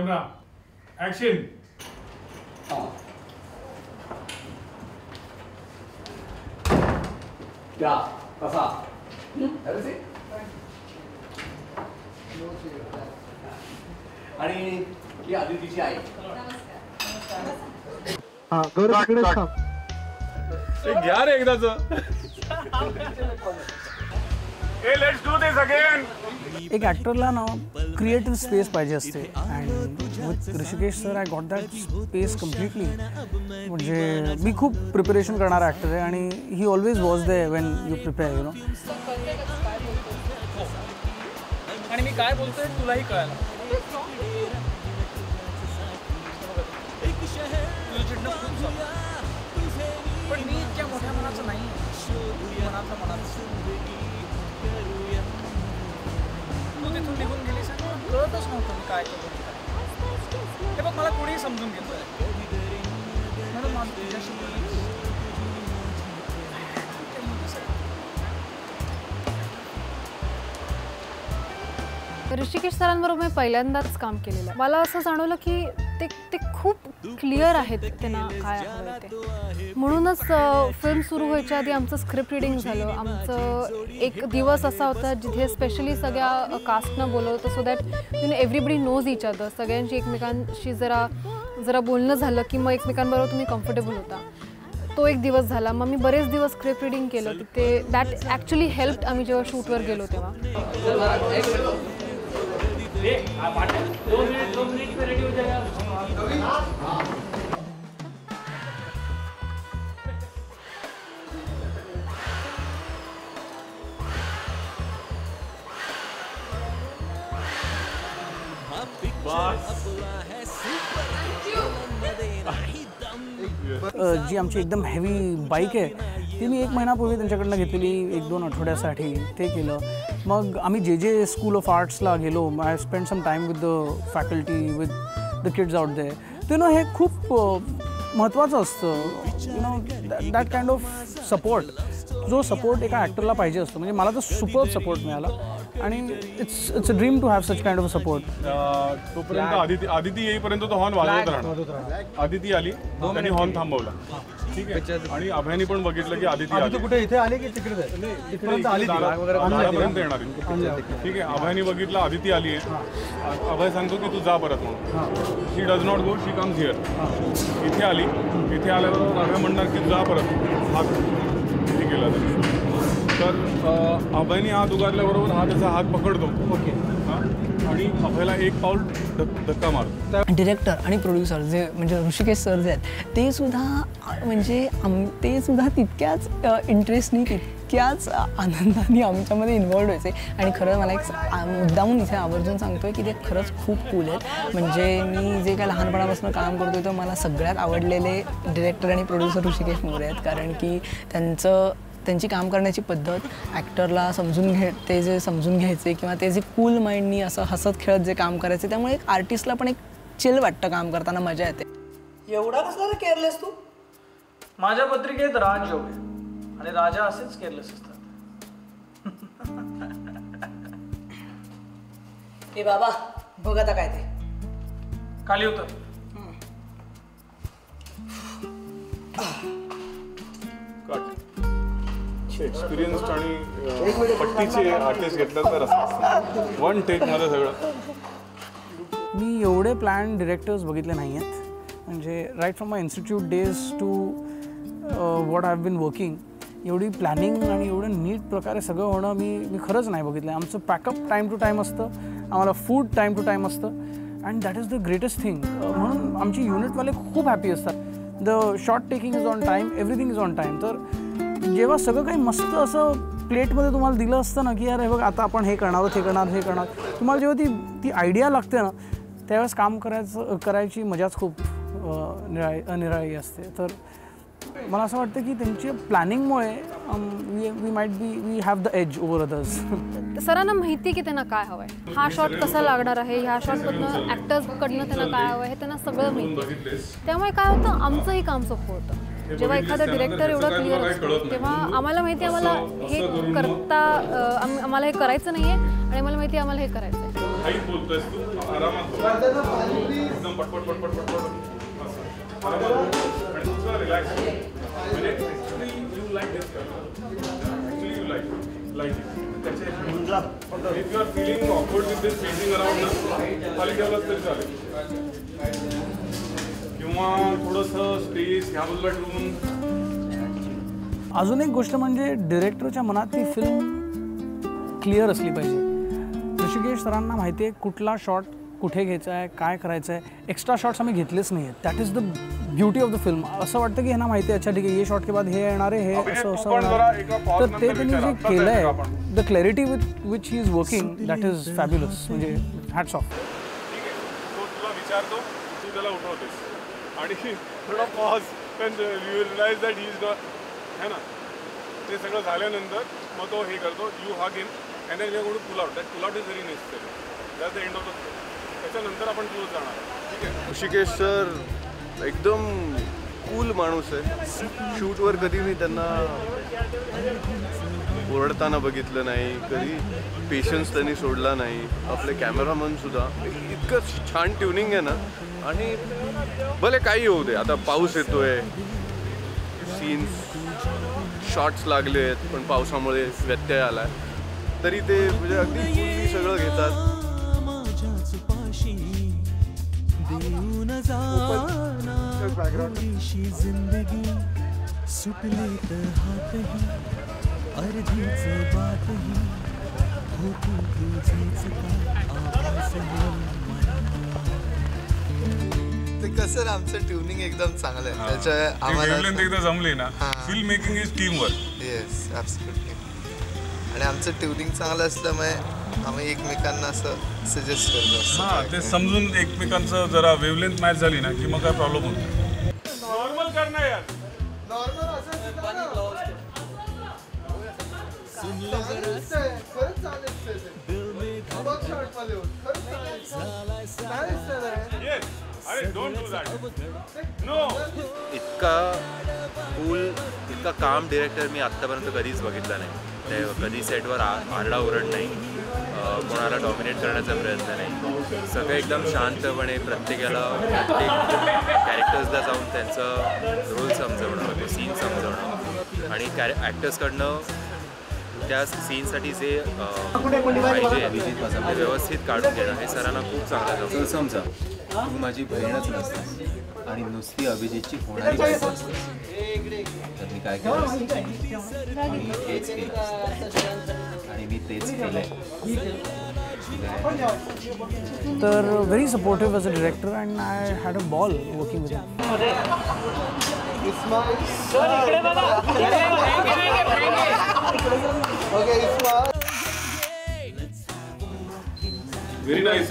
Camera action. क्या कसा आणि ही आदितीची आई. हा गौरव इकडे थांब. घ्या रे एकदाच. Hey, let's do this again. एक ॲक्टरला ना क्रिएटिव्ह स्पेस पाहिजे असते and with Rishikesh sir I got that space completely. म्हणजे मी खूप प्रिपरेशन करणारा ॲक्टर आहे आणि ही always was they when you prepare you know. आणि मी काय बोलतोय तुलाही कळायला. तुझं चिडणं खूप झालं पण मी इतक्या मोठ्या मनाचं नाही. मनाचं तू तिथून निघून गेलीस आणि मला कळतच नव्हतं मी काय केलं. हे बघ मला कोणीही समजून घेतोय म्हणून माझं तुझ्याशी ऋषिकेश सरांबरोबर मी पहिल्यांदाच काम केलेलं. मला असं जाणवलं की ते खूप क्लिअर आहेत त्यांना काय हवं ते. म्हणूनच फिल्म सुरू व्हायच्या आधी आमचं स्क्रिप्ट रिडिंग झालं. आमचं एक दिवस असा होता जिथे स्पेशली सगळ्या कास्टनं बोलवतं so that you know everybody knows each other. सगळ्यांची एकमेकांशी जरा बोलणं झालं की मग एकमेकांबरोबर तुम्ही कम्फर्टेबल होता. तो एक दिवस झाला. मग मी बरेच दिवस स्क्रिप्ट रिडिंग केलं तिथे. That actually helped. आम्ही जेव्हा शूटवर गेलो तेव्हा. जी आमची एकदम हेवी बाईक आहे ती मी 1 महिन्यापूर्वी त्यांच्याकडनं घेतलेली 1-2 आठवड्यासाठी. ते केलं. मग आम्ही जे स्कूल ऑफ आर्ट्सला गेलो. I spend some time with the faculty with the kids out there. ते नो हे खूप महत्त्वाचं असतं. You know that kind of support. जो सपोर्ट एका ॲक्टरला पाहिजे असतो. म्हणजे मला तर सुपर सपोर्ट मिळाला आणि it's a dream to have such kind of support. तोपर्यंत आदिती येईपर्यंत तो हॉर्न वाजवत राहणार. आदिती आली त्यांनी हॉर्न थांबवला. ठीक आहे. आणि अभयनी पण बघितलं की आदिती आली. कुठे इथे आली की तिकडे दारापर्यंत येणार. ठीक आहे. अभयनी बघितलं आदिती आली आहे. अभय सांगतो की तू जा परत म्हणून. She does not go. She comes here. इथे आली. इथे आल्याबरोबर अभय म्हणणार की जा परत. हात किती केला तर अभयनी हात उगारल्याबरोबर हा त्याचा हात पकडतो. ओके. आणि अभयला एक पाऊल धक्का मारतो. डिरेक्टर आणि प्रोड्युसर जे म्हणजे ऋषिकेश सर जे आहेत ते सुद्धा म्हणजे ते सुद्धा तितक्याच इंटरेस्टनी तितक्याच आनंदाने आमच्यामध्ये इन्वॉल्व व्हायचे. आणि खरं मला एक मुद्दामून इथे आवर्जून सांगतोय की ते खरंच खूप कूल आहेत. म्हणजे मी जे काय लहानपणापासून काम करतोय तर मला सगळ्यात आवडलेले डिरेक्टर आणि प्रोड्युसर ऋषिकेश मोरे आहेत. कारण की त्यांची काम करण्याची पद्धत ॲक्टरला ते जे समजून घ्यायचे किंवा ते जे कूल माइंडनी असं हसत खेळत जे काम करायचे त्यामुळे एक आर्टिस्टला पण एक चिल वाटतं काम करताना. मजा येते. एवढा कसला रे केअरलेस तू? माझ्या पत्रिकेत राजयोग आहे आणि राजा असेच केअरलेस असतात. ए बाबा बघ आता काय ते खाली उतर. एक्सपिरियन्स्ड आणि पट्टीचे आर्टिस्ट घेतलं तर असं 1 टेकमध्ये सगळं. मी एवढे प्लॅन डिरेक्टर्स बघितले नाही आहेत. म्हणजे right from my institute days to what I have been working एवढी प्लॅनिंग आणि एवढं नीट प्रकारे सगळं होणं मी खरंच नाही बघितलं आहे. आमचं पॅकअप टाईम टू टाईम असतं. आम्हाला फूड टाईम टू टाईम असतं and that is the greatest thing. म्हणून आमची युनिटवाले खूप हॅपी असतात. The shot taking is on time. Everything is on time. तर जेव्हा सगळं काही मस्त असं प्लेटमध्ये तुम्हाला दिलं असतं ना की यार हे बघ आता आपण हे करणार तुम्हाला जेव्हा ती आयडिया लागते ना त्यावेळेस काम करायची मजाच खूप निराळी असते. तर मला असं वाटतं की त्यांच्या प्लॅनिंगमुळे we have the edge over others. सरांना माहिती की त्यांना काय हवं आहे. हा शॉट कसा लागणार आहे. ह्या शॉटमधनं ॲक्टर्सकडनं त्यांना काय हवं आहे हे त्यांना सगळं माहिती. त्यामुळे काय होतं आमचंही काम सोपं होतं. जेव्हा एखादा डिरेक्टर एवढा क्लिअर असतो तेव्हा आम्हाला माहिती आहे आम्हाला हे करायचं नाही आहे आणि आम्हाला माहिती आहे आम्हाला हे करायचं आहे. घाईत बोलतोयस तू, आरामात बोल. एकदम पटपट पटपट पटपट असं आरामात बोल. आणि तुझं रिलॅक्स म्हणजे actually you like this actually you like it. त्याच्या if you are feeling awkward with this facing around ना खाली ठेवलं तरी चालेल किंवा थोडंसं स्पेस ह्या बाजूला ठेवून. अजून एक गोष्ट म्हणजे डिरेक्टरच्या मनात ती फिल्म क्लिअर असली पाहिजे. ऋषिकेश सरांना माहिती आहे कुठला शॉट कुठे घ्यायचा आहे, काय करायचं आहे. एक्स्ट्रा शॉट्स आम्ही घेतलेच नाही आहेत. That is the beauty of the film. असं वाटतं की ह्यांना माहिती आहे, अच्छा ठीक आहे, ये शॉट के बाद हे येणार आहे, हे असं असं होणार. तर ते त्यांनी जे केलं आहे, the clarity which he is working, that is fabulous. म्हणजे हॅट्स ऑफ. ठीक आहे, तो तुला विचारतो, तू त्याला उठवतेस आणि थोडा पॉज पण you realise that he is not है ना. ते सगळं झाल्यानंतर मग तो हे करतो, you hug him and then we are going to pull out. That pull out is very necessary. That's the end of the film. त्याच्यानंतर आपण क्लोज जाणार. ठीक आहे. ऋषिकेश सर एकदम कूल माणूस आहे. शूटवर कधी मी त्यांना ओरडताना बघितलं नाही, कधी पेशन्स त्यांनी सोडला नाही. आपले कॅमेरामन सुद्धा इतकं छान ट्युनिंग आहे ना. आणि भले काही होऊ दे, आता पाऊस येतोय, सीन्स शॉट्स लागले आहेत पण पावसामुळे व्यत्यय आला तरी ते म्हणजे अगदी पूर्वी सगळं घेतात. ते कसं आमचं ट्युनिंग एकदम चांगलं आहे. त्याच्या आम्हाला एकदा जमली ना. Film making is team work. Yes absolutely. आणि आमचं ट्युनिंग चांगलं असल्यामुळे आम्ही एकमेकांना असं सजेस्ट करतो. हां, ते समजून एकमेकांचं जरा वेवलेंथ मॅच झाली ना की मग काय प्रॉब्लेम होतो. नॉर्मल करणार यार. नॉर्मल असं अरे डोंट डू दॅट. नो. इतका कूल, इतका काम डिरेक्टर मी आत्तापर्यंत कधीच बघितला नाही. ते कधी सेटवर आरडाओरड नाही, कोणाला डॉमिनेट करण्याचा प्रयत्न नाही. सगळं एकदम शांतपणे प्रत्येक कॅरेक्टर्सला जाऊन त्यांचं रोल समजवणं, ते सीन समजवणं आणि ॲक्टर्सकडनं त्या सीनसाठी जे पाहिजे ते व्यवस्थित काढून घेणं हे सरांना खूप चांगलं जमतं. समजा तू माझी बहीणच नसतेस आणि नुसती अभिजितची होणारी बायको असतेस तर मी काय केलं मी हेच केलं आणि मी तेच केलंय. तर very supportive as a director and I had a ball working with him. Very nice.